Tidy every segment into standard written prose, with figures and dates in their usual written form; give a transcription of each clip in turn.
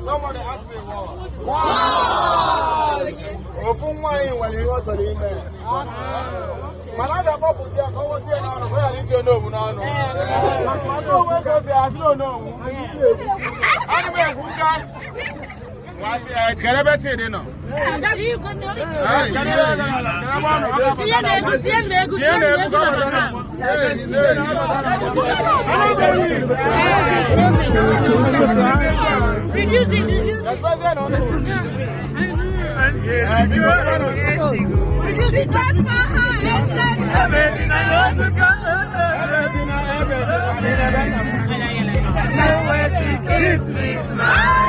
Somebody asked me wow. Ofun wine when you want to the email. Manada pop is there, go see now, where is your no no. I don't work as I no. Anyway, who got was it Carabete dinner? Where she kiss me, smile.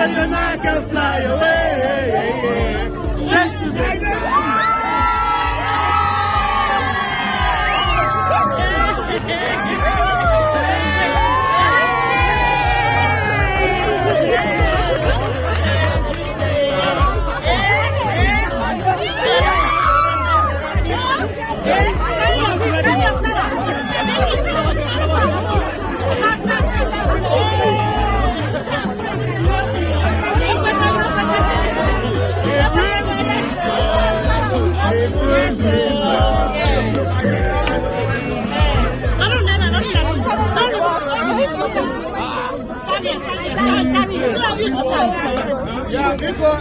And I can fly away, just to the yeah, people,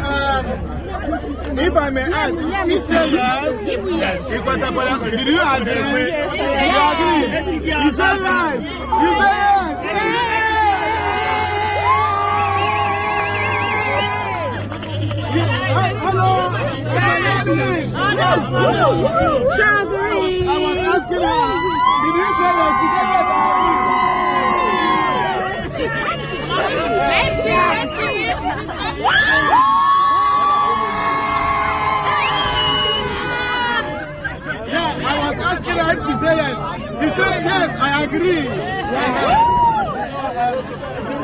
if I may ask, she said yes. Did you agree? Yes. You agree? You said yes. You said yes. Hello. Charles I was asking her, did you say that she said yes? Yeah, I was asking her if she said yes. She said yes, I agree.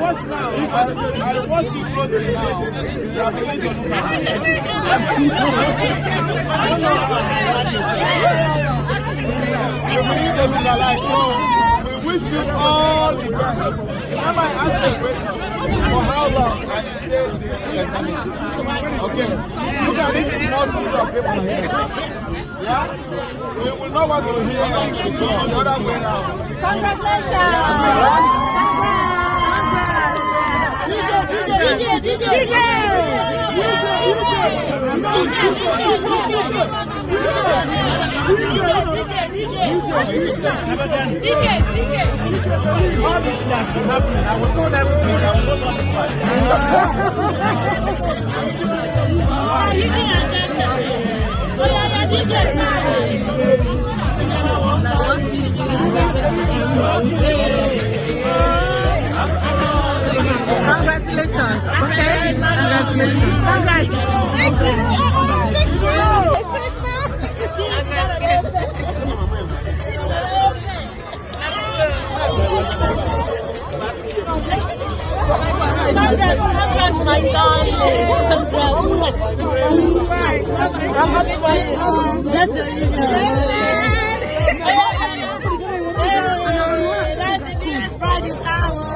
Watch now. I watch you closely now. You are going to look at me. You believe they look alike. So we wish you all the best. Remember, I asked the question for how long and it takes the eternity. Okay. Look at this small group of people here. Yeah? We will not want to hear the other way around. Congratulations! All this has been happening. I was told everything. I was not on this part. Congratulations. Okay? Congratulations. Congrats. Thank you. Congrats, my darling. I'm happy for you. That's the That's the biggest pride. I